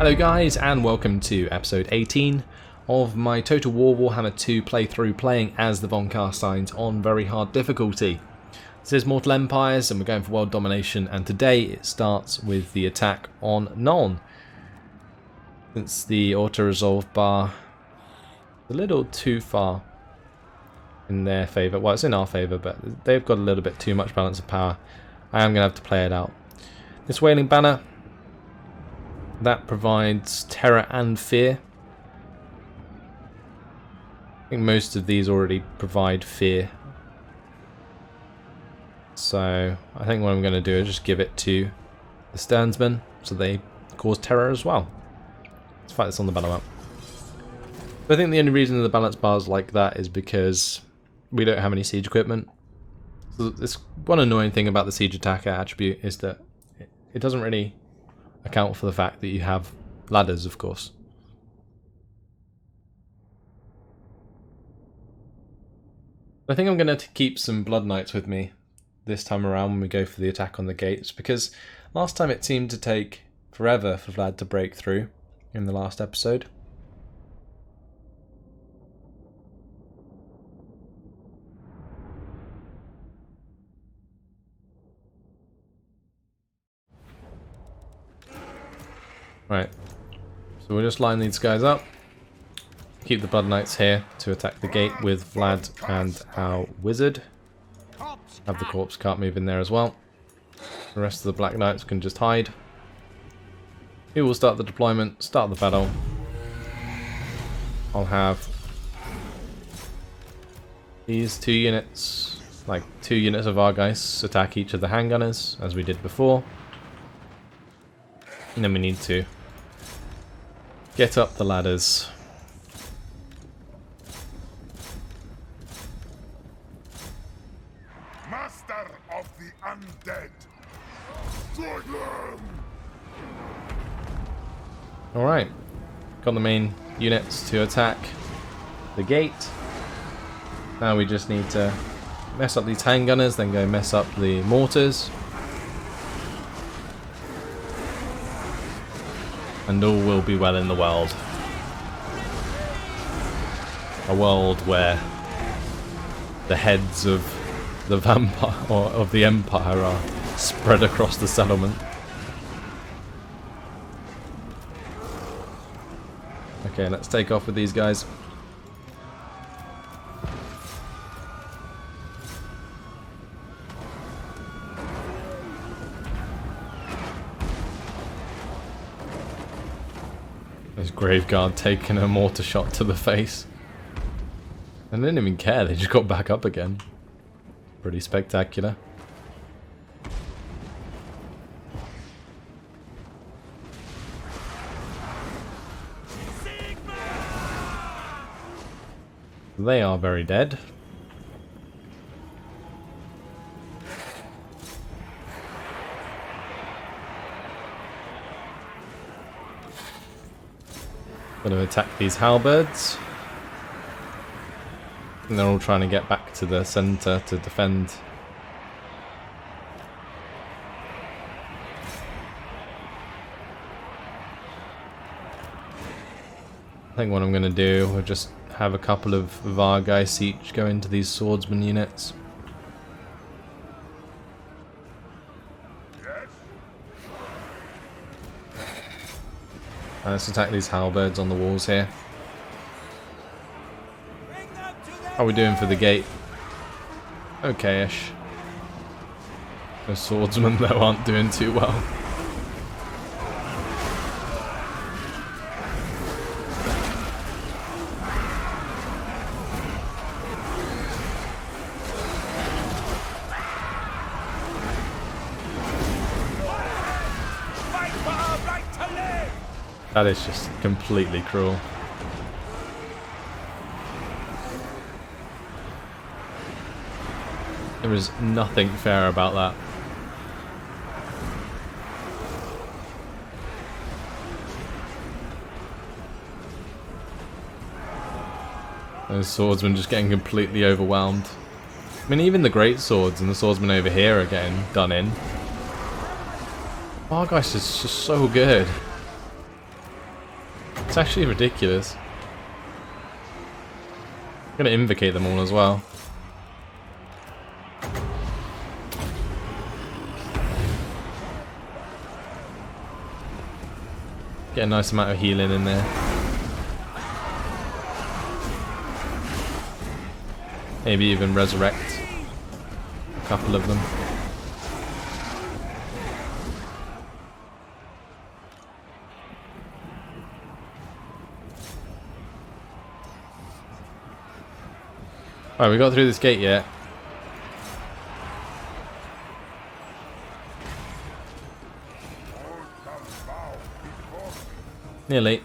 Hello guys, and welcome to episode 18 of my Total War Warhammer 2 playthrough, playing as the Von Carsteins on very hard difficulty. This is Mortal Empires and we're going for world domination, and today it starts with the attack on Nuln. Since the auto-resolve bar is a little too far in their favour, well it's in our favour, but they've got a little bit too much balance of power. I am going to have to play it out. This Wailing Banner, that provides terror and fear. I think most of these already provide fear. So I think what I'm going to do is just give it to the Sternsmen so they cause terror as well. Let's fight this on the battle map. But I think the only reason the balance bar is like that is because we don't have any siege equipment. So this one annoying thing about the siege attacker attribute is that it doesn't really account for the fact that you have ladders, of course. I think I'm going to keep some Blood Knights with me this time around when we go for the attack on the gates, because last time it seemed to take forever for Vlad to break through in the last episode. Right, so we'll just line these guys up, keep the Blood Knights here to attack the gate with Vlad and our wizard. Have the corpse cart move in there as well. The rest of the Black Knights can just hide. He will start the deployment, start the battle. I'll have these two units, like 2 units of Argeists, attack each of the handgunners, as we did before. And then we need to get up the ladders. Master of the undead. Strike them! Alright, got the main units to attack the gate. Now we just need to mess up these handgunners, then go mess up the mortars. And all will be well in the world. A world where the heads of the vampire, or of the empire, are spread across the settlement. Okay, let's take off with these guys. This Graveguard taking a mortar shot to the face. And they didn't even care, they just got back up again. Pretty spectacular. They are very dead. Going to attack these halberds. And they're all trying to get back to the centre to defend. I think what I'm going to do, we'll just have a couple of Vargeists each go into these swordsman units. Let's attack these halberds on the walls here. How are we doing for the gate? Okay-ish. The swordsmen though aren't doing too well. That is just completely cruel. There is nothing fair about that. Those swordsmen just getting completely overwhelmed. I mean, even the great swords and the swordsmen over here are getting done in. Vargeist is just so good. It's actually ridiculous. I'm gonna invocate them all as well. Get a nice amount of healing in there. Maybe even resurrect a couple of them. Alright, we got through this gate yet. Nearly.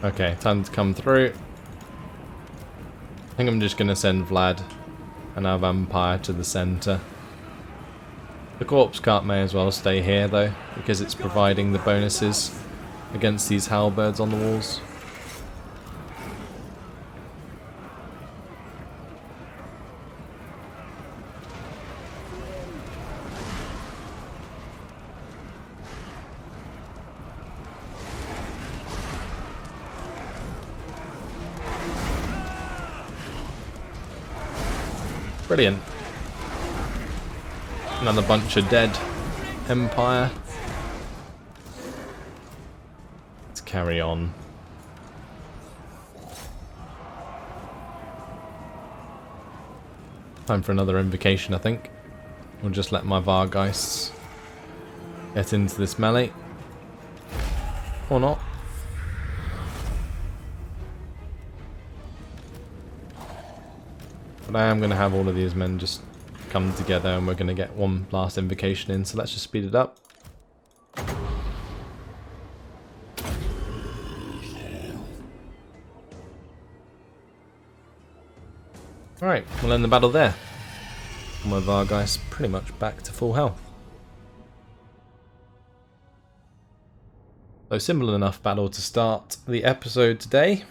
Okay, time to come through. I think I'm just going to send Vlad and our vampire to the centre. The corpse cart may as well stay here though, because it's providing the bonuses against these halberds on the walls. Brilliant. Another bunch of dead Empire. Let's carry on. Time for another invocation, I think. We'll just let my Vargeists get into this melee. Or not. But I am going to have all of these men just come together and we're going to get one last invocation in, so let's just speed it up. Alright, we'll end the battle there. My Vargeist pretty much back to full health. So simple enough battle to start the episode today.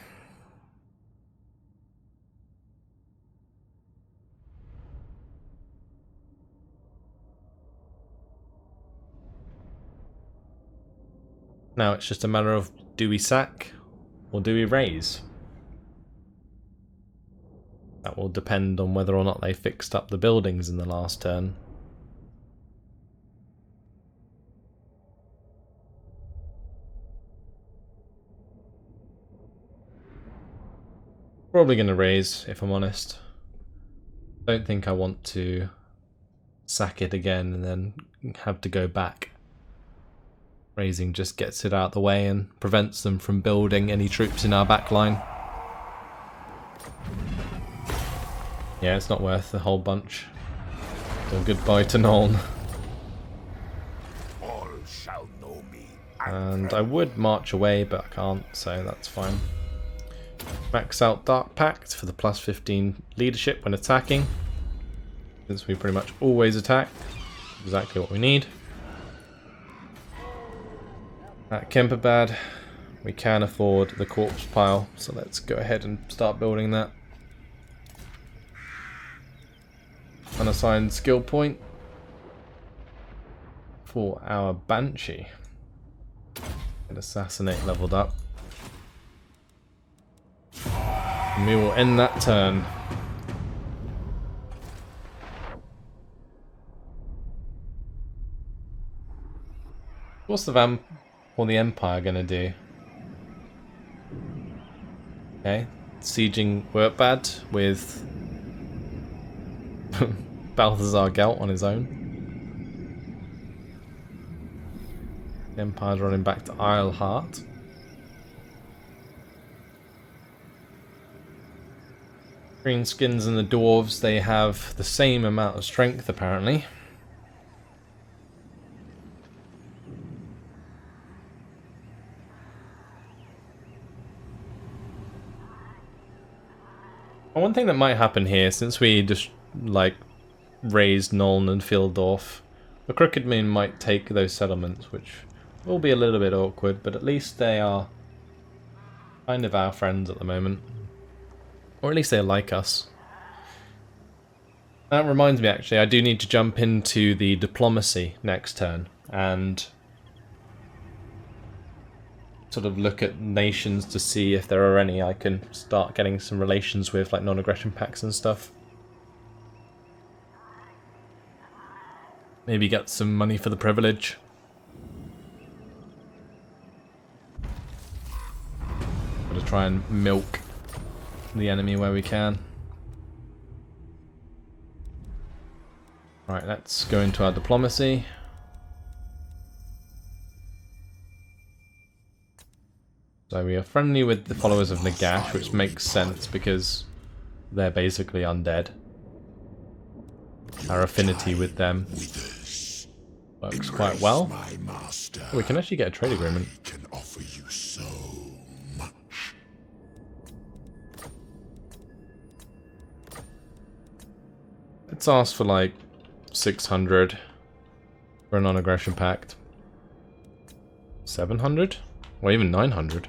Now it's just a matter of, do we sack or do we raise? That will depend on whether or not they fixed up the buildings in the last turn. Probably going to raise, if I'm honest. Don't think I want to sack it again and then have to go back. Raising just gets it out of the way and prevents them from building any troops in our back line. Yeah, it's not worth the whole bunch. So goodbye to Nuln. All shall know me. And I would march away, but I can't, so that's fine. Max out Dark Pact for the plus 15 leadership when attacking, since we pretty much always attack. Exactly what we need. At Kemperbad, we can afford the corpse pile, so let's go ahead and start building that. Unassigned skill point for our Banshee. Get Assassinate leveled up. And we will end that turn. What's the Vamp or the Empire gonna do? Okay, sieging Wertbad with Balthazar Gelt on his own. The Empire's running back to Isleheart. Greenskins and the Dwarves, they have the same amount of strength apparently. One thing that might happen here, since we just like raised Nuln and Fildorf, the Crooked Men might take those settlements, which will be a little bit awkward, but at least they are kind of our friends at the moment. Or at least they like us. That reminds me, actually, I do need to jump into the diplomacy next turn and sort of look at nations to see if there are any I can start getting some relations with, like non-aggression pacts and stuff. Maybe get some money for the privilege. Gotta try and milk the enemy where we can. Right, let's go into our diplomacy. So we are friendly with the followers of Nagash, which makes sense because they're basically undead. Our affinity with them works quite well. Oh, we can actually get a trade agreement. Can offer you so much. Let's ask for like 600 for a non-aggression pact. 700? Or even 900.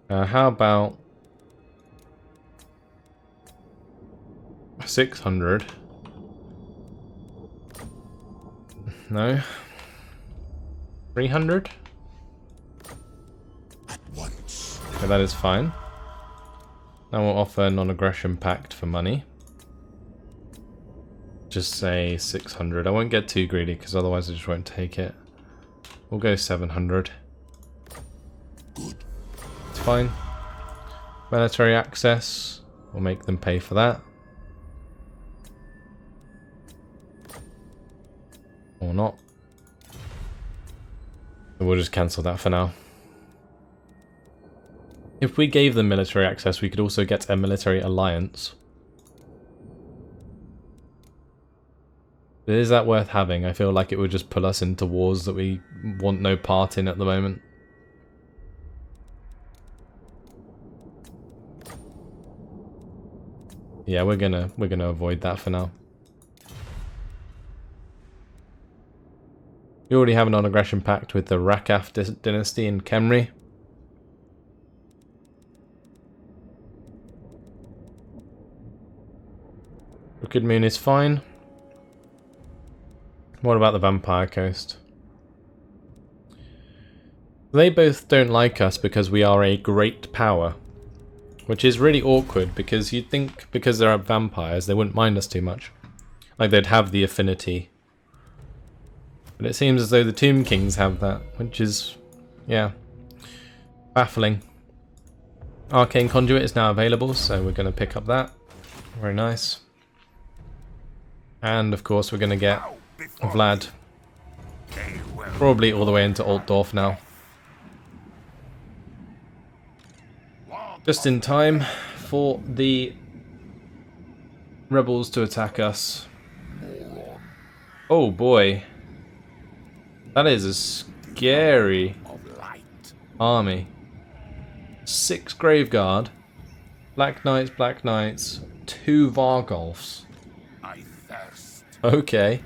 How about 600? No. 300? At once. Okay, that is fine. Now we'll offer a non-aggression pact for money. Just say 600. I won't get too greedy because otherwise I just won't take it. We'll go 700. Good. It's fine. Military access. We'll make them pay for that. Or not. We'll just cancel that for now. If we gave them military access, we could also get a military alliance. Is that worth having? I feel like it would just pull us into wars that we want no part in at the moment. Yeah, we're gonna avoid that for now. We already have a non-aggression pact with the Rakaf dynasty in Khemri. Crooked Moon is fine. What about the Vampire Coast? They both don't like us because we are a great power. Which is really awkward because you'd think because they're vampires they wouldn't mind us too much. Like they'd have the affinity. But it seems as though the Tomb Kings have that, which is, yeah, baffling. Arcane Conduit is now available, so we're going to pick up that. Very nice. And of course we're going to get Vlad. Probably all the way into Altdorf now. Just in time for the rebels to attack us. Oh boy. That is a scary army. 6 Graveguard, Black Knights, 2 Vargolfs. I thirst. Okay.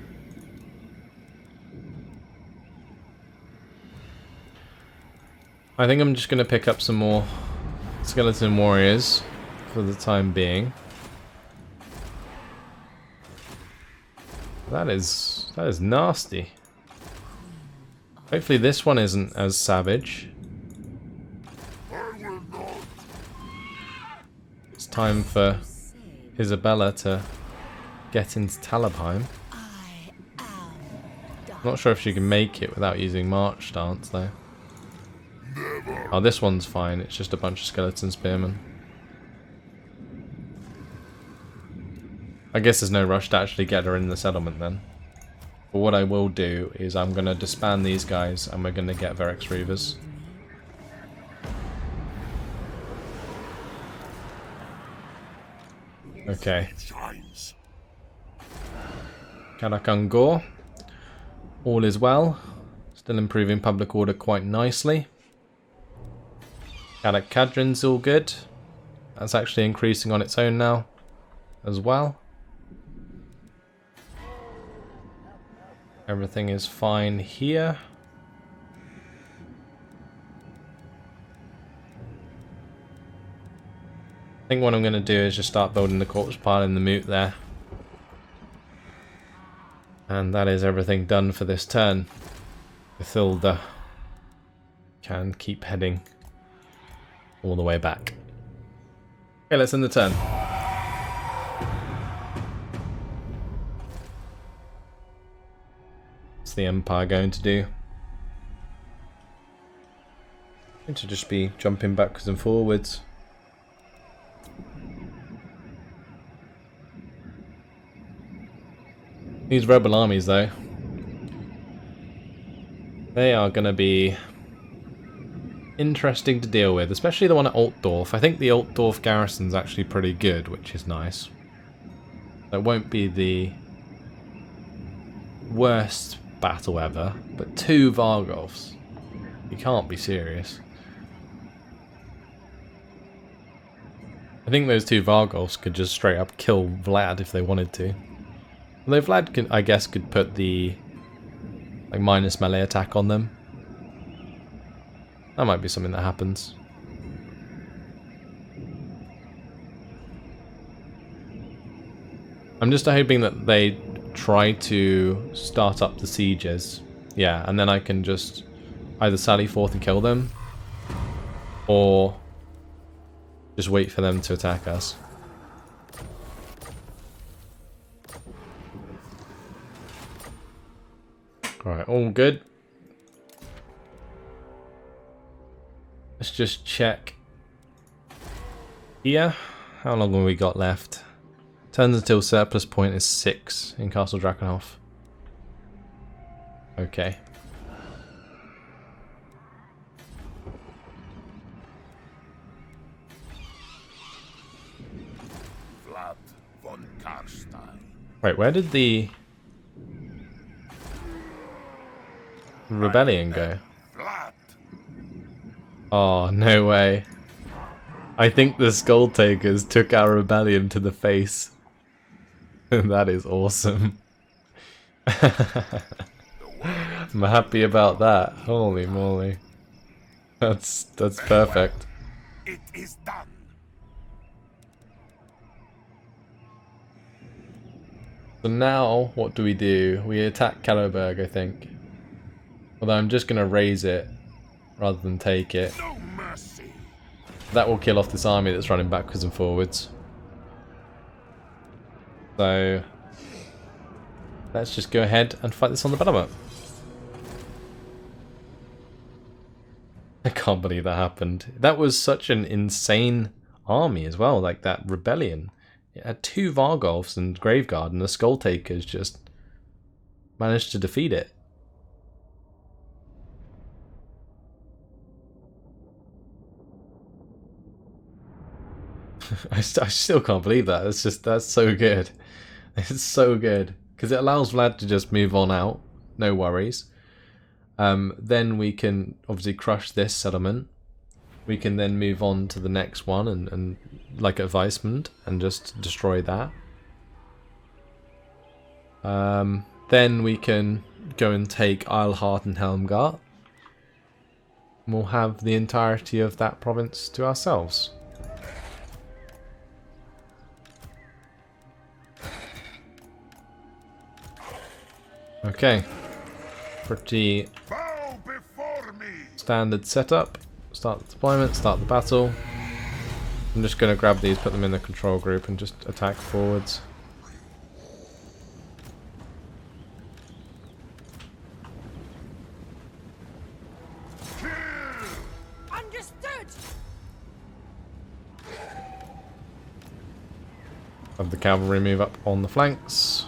I think I'm just going to pick up some more skeleton warriors for the time being. That is nasty. Hopefully this one isn't as savage. It's time for Isabella to get into Talabheim. Not sure if she can make it without using March Stance though. Oh, this one's fine. It's just a bunch of skeleton spearmen. I guess there's no rush to actually get her in the settlement then. But what I will do is I'm going to disband these guys and we're going to get Verex Reavers. Okay. Karakangor. All is well. Still improving public order quite nicely. Karak Kadrin's all good. That's actually increasing on its own now as well. Everything is fine here. I think what I'm going to do is just start building the corpse pile in the moot there. And that is everything done for this turn. Mathilda can keep heading all the way back. Okay, let's end the turn. What's the Empire going to do? Going to just be jumping backwards and forwards. These rebel armies, though, they are going to be interesting to deal with, especially the one at Altdorf. I think the Altdorf garrison's actually pretty good, which is nice. It won't be the worst battle ever, but 2 Vargovs. You can't be serious. I think those 2 Vargovs could just straight up kill Vlad if they wanted to. Although Vlad can, I guess, could put the like minus melee attack on them. That might be something that happens. I'm just hoping that they try to start up the sieges. Yeah, and then I can just either sally forth and kill them, or just wait for them to attack us. Alright, all good. Let's just check here. How long have we got left? Turns until surplus point is 6 in Castle Drakenhof. Okay. Vlad von Carstein. Wait, where did the rebellion go? Vlad. Oh, no way. I think the Skull Takers took our rebellion to the face. That is awesome. I'm happy about that. Holy moly. That's perfect. It is done. So now, what do? We attack Kalloberg, I think. Although I'm just going to raise it rather than take it. No mercy. That will kill off this army that's running backwards and forwards. So let's just go ahead and fight this on the battle map. I can't believe that happened. That was such an insane army as well, like that rebellion. It had 2 Vargovs and Graveguard, and the Skull Takers just managed to defeat it. I still can't believe that. That's so good. It's so good. Because it allows Vlad to just move on out. No worries. Then we can obviously crush this settlement. We can then move on to the next one and like at Weissmund, and just destroy that. Then we can go and take Eilhart and Helmgart. And we'll have the entirety of that province to ourselves. Okay, pretty Bow before me. standard setup. Start the deployment, start the battle. I'm just going to grab these, put them in the control group, and just attack forwards. Understood. Have the cavalry move up on the flanks.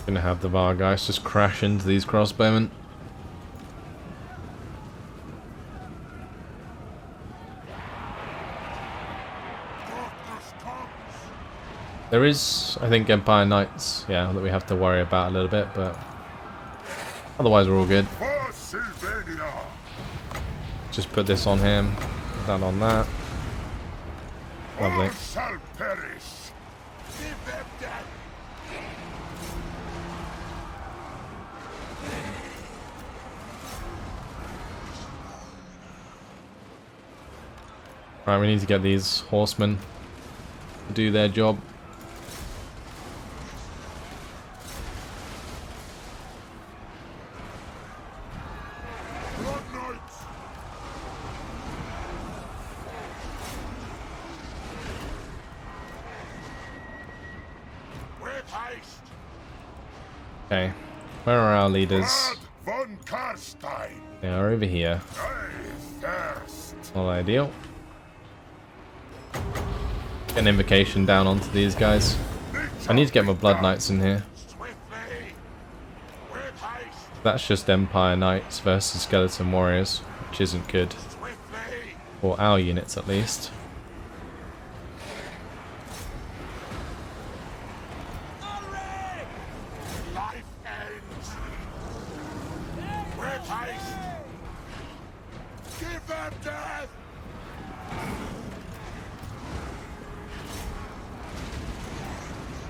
Gonna have the Vargeist just crash into these crossbowmen. There is, I think, Empire Knights, yeah, that we have to worry about a little bit, but otherwise we're all good. For Sylvania. Just put this on him, that on that. Lovely. All shall perish. Give them death. Right, we need to get these horsemen to do their job. Blood knights. With haste. Okay, where are our leaders? Vlad von Carstein. They are over here. I thirst. Not ideal. Get an invocation down onto these guys. I need to get my Blood Knights in here. Swiftly. With haste. That's just Empire Knights versus Skeleton Warriors, which isn't good. Swiftly. For our units at least. Life ends. With haste. Give them death.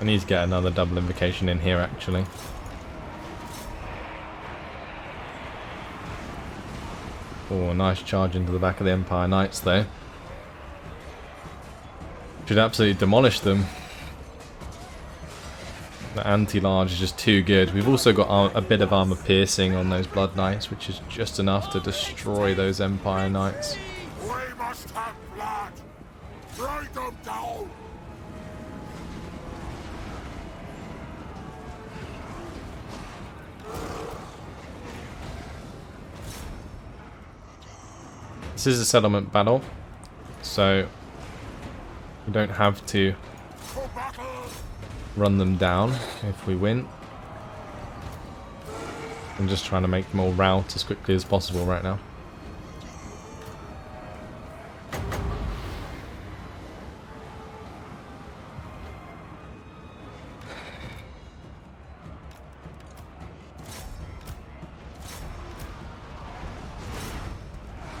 I need to get another double invocation in here actually. Oh, nice charge into the back of the Empire Knights though. Should absolutely demolish them. The anti-large is just too good. We've also got a bit of armor piercing on those Blood Knights, which is just enough to destroy those Empire Knights. We must have blood. Write them down. This is a settlement battle, so we don't have to To battle. run them down if we win. I'm just trying to make them all rout as quickly as possible right now.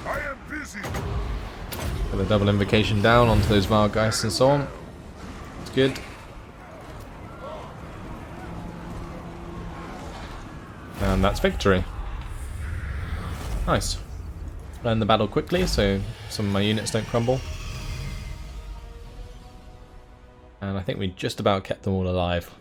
I am busy. Get the double invocation down onto those Vargeists and so on. It's good. And that's victory. Nice. Learn the battle quickly so some of my units don't crumble. And I think we just about kept them all alive.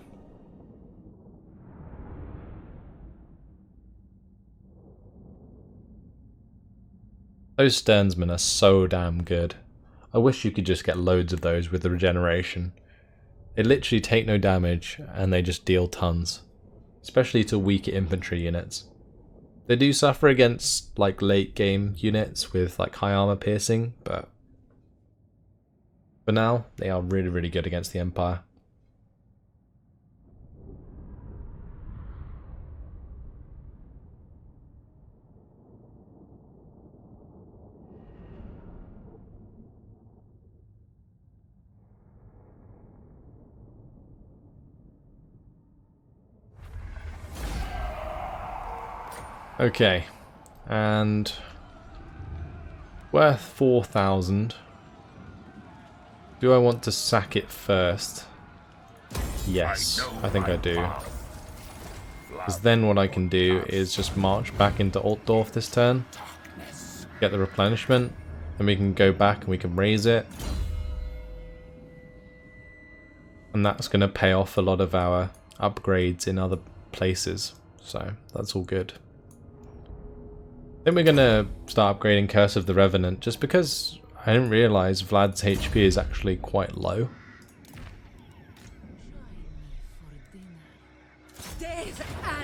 Those Sternsmen are so damn good. I wish you could just get loads of those with the regeneration. They literally take no damage and they just deal tons. Especially to weaker infantry units. They do suffer against like late game units with like high armor piercing, but for now they are really, really good against the Empire. Okay, and worth 4,000. Do I want to sack it first? Yes, I think I do. Because then what I can do is just march back into Altdorf this turn, get the replenishment, then we can go back and we can raise it. And that's going to pay off a lot of our upgrades in other places, so that's all good. I think we're going to start upgrading Curse of the Revenant, just because I didn't realise Vlad's HP is actually quite low.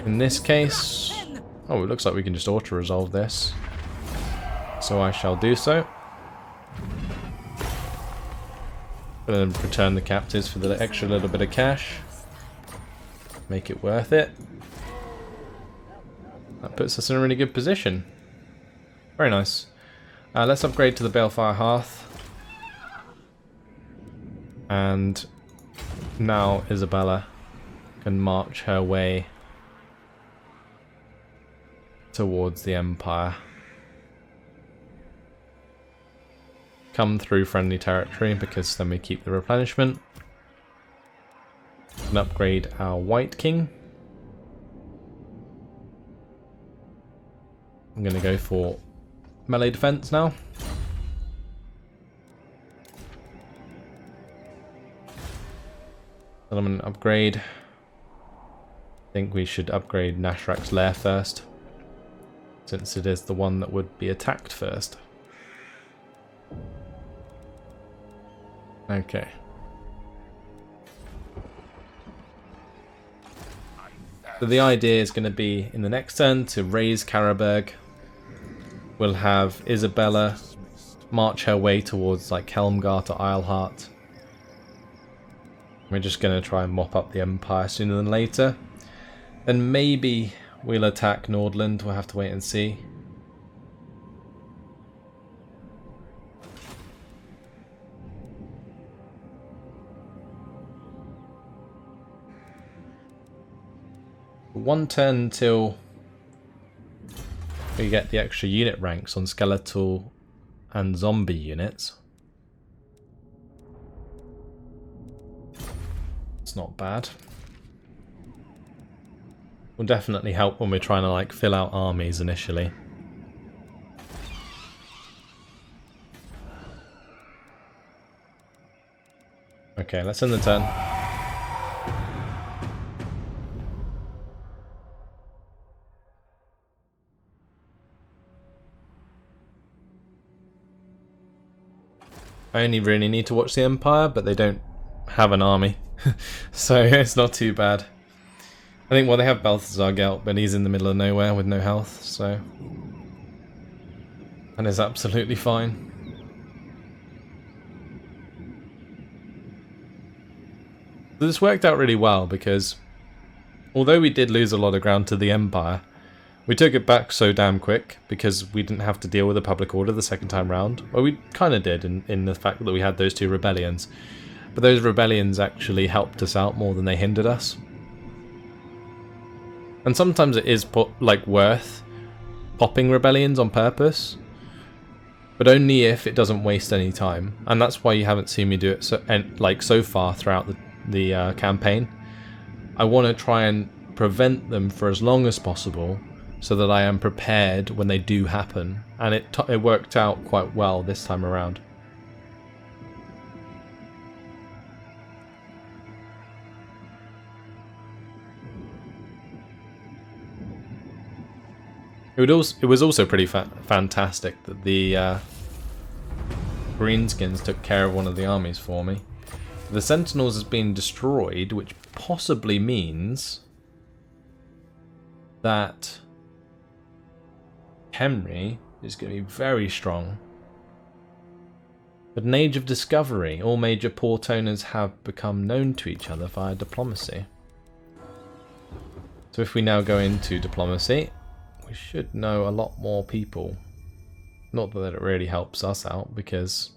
In this case, oh, it looks like we can just auto-resolve this. So I shall do so. Gonna return the captives for the extra little bit of cash. Make it worth it. That puts us in a really good position. Very nice. Let's upgrade to the Balefire Hearth. And now Isabella can march her way towards the Empire. come through friendly territory because then we keep the replenishment. And upgrade our White King. I'm going to go for melee defense now. Element upgrade. I think we should upgrade Nashrak's Lair first, since it is the one that would be attacked first. Okay. So the idea is going to be in the next turn to raise Karaberg. We'll have Isabella march her way towards like Helmgart or Isleheart. We're just going to try and mop up the Empire sooner than later. Then maybe we'll attack Nordland. We'll have to wait and see. One turn until we get the extra unit ranks on skeletal and zombie units. It's not bad. Will definitely help when we're trying to like fill out armies initially. Okay, let's end the turn. I only really need to watch the Empire, but they don't have an army, so it's not too bad. I think, well, they have Balthazar Gelt, but he's in the middle of nowhere with no health, so... And is absolutely fine. So this worked out really well, because although we did lose a lot of ground to the Empire, we took it back so damn quick, because we didn't have to deal with the public order the second time round. Well, we kind of did, in the fact that we had those two rebellions. But those rebellions actually helped us out more than they hindered us. And sometimes it is worth popping rebellions on purpose, but only if it doesn't waste any time. And that's why you haven't seen me do it so far throughout the campaign. I want to try and prevent them for as long as possible, so that I am prepared when they do happen. And it worked out quite well this time around. It was also pretty fantastic that the Greenskins took care of one of the armies for me. The Sentinels has been destroyed, which possibly means that Henry is going to be very strong. But an age of discovery, all major port owners have become known to each other via diplomacy. So if we now go into diplomacy, we should know a lot more people. Not that it really helps us out, because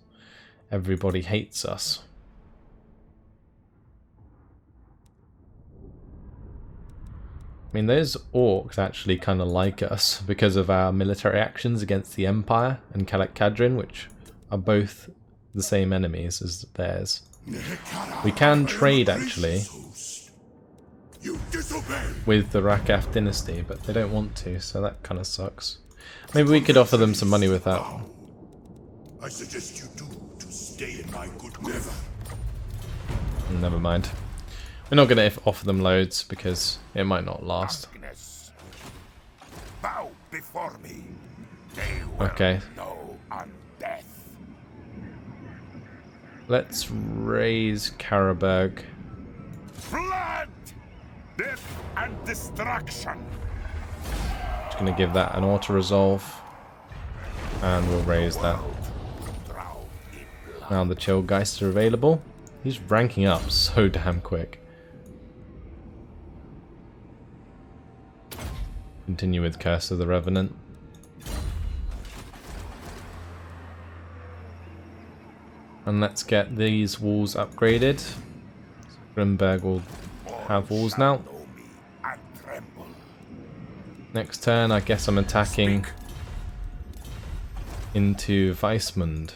everybody hates us. I mean, those orcs actually kind of like us because of our military actions against the Empire and Kalak Kadrin, which are both the same enemies as theirs. We can trade, actually, with the Rakaf dynasty, but they don't want to, so that kind of sucks. Maybe we could offer them some money with that. I suggest you do to stay in my good grace. Never mind. We're not going to offer them loads because it might not last. Bow before me. They will Okay. know on death. Let's raise Karaberg. Blood, death, and destruction. Just going to give that an auto-resolve. And we'll raise that. Now the Chillgeists are available. He's ranking up so damn quick. Continue with Curse of the Revenant. And let's get these walls upgraded. Grimberg will have walls now. Next turn, I guess I'm attacking into Weismund.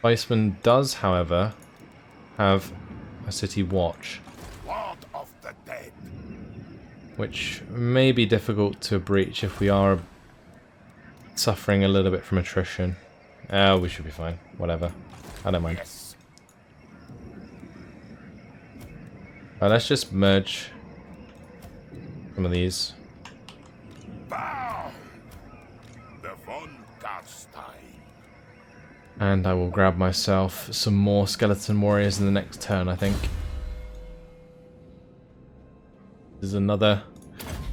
Weissman does, however, have a city watch, Lord of the dead. which may be difficult to breach if we are suffering a little bit from attrition. Oh, we should be fine. Whatever. I don't mind. Yes. Let's just merge some of these. Bow. The von Carstein. And I will grab myself some more skeleton warriors in the next turn, I think. This is another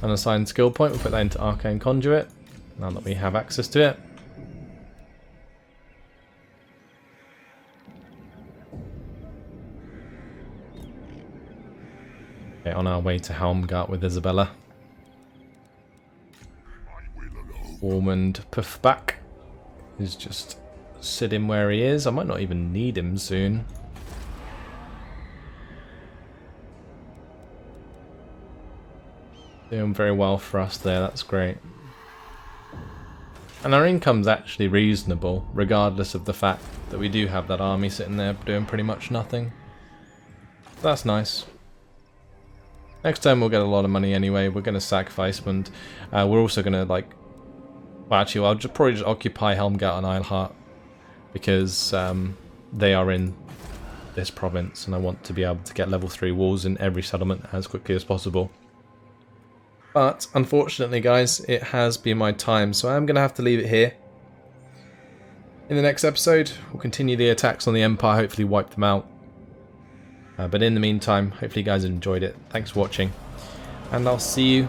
unassigned skill point. We'll put that into Arcane Conduit, now that we have access to it. Okay, on our way to Helmgart with Isabella. Ormond Puffback is just sitting where he is. I might not even need him soon. Doing very well for us there, that's great. And our income's actually reasonable, regardless of the fact that we do have that army sitting there doing pretty much nothing. That's nice. Next time we'll get a lot of money anyway. We're going to sack Weissman. We're also going to, like... Well, actually, I'll probably just occupy Helmgart and Eilhart, because they are in this province, and I want to be able to get level 3 walls in every settlement as quickly as possible. But, unfortunately, guys, it has been my time, so I'm going to have to leave it here. In the next episode, we'll continue the attacks on the Empire, hopefully wipe them out. But in the meantime, hopefully you guys enjoyed it. Thanks for watching, and I'll see you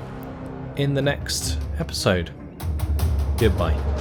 in the next episode. Goodbye.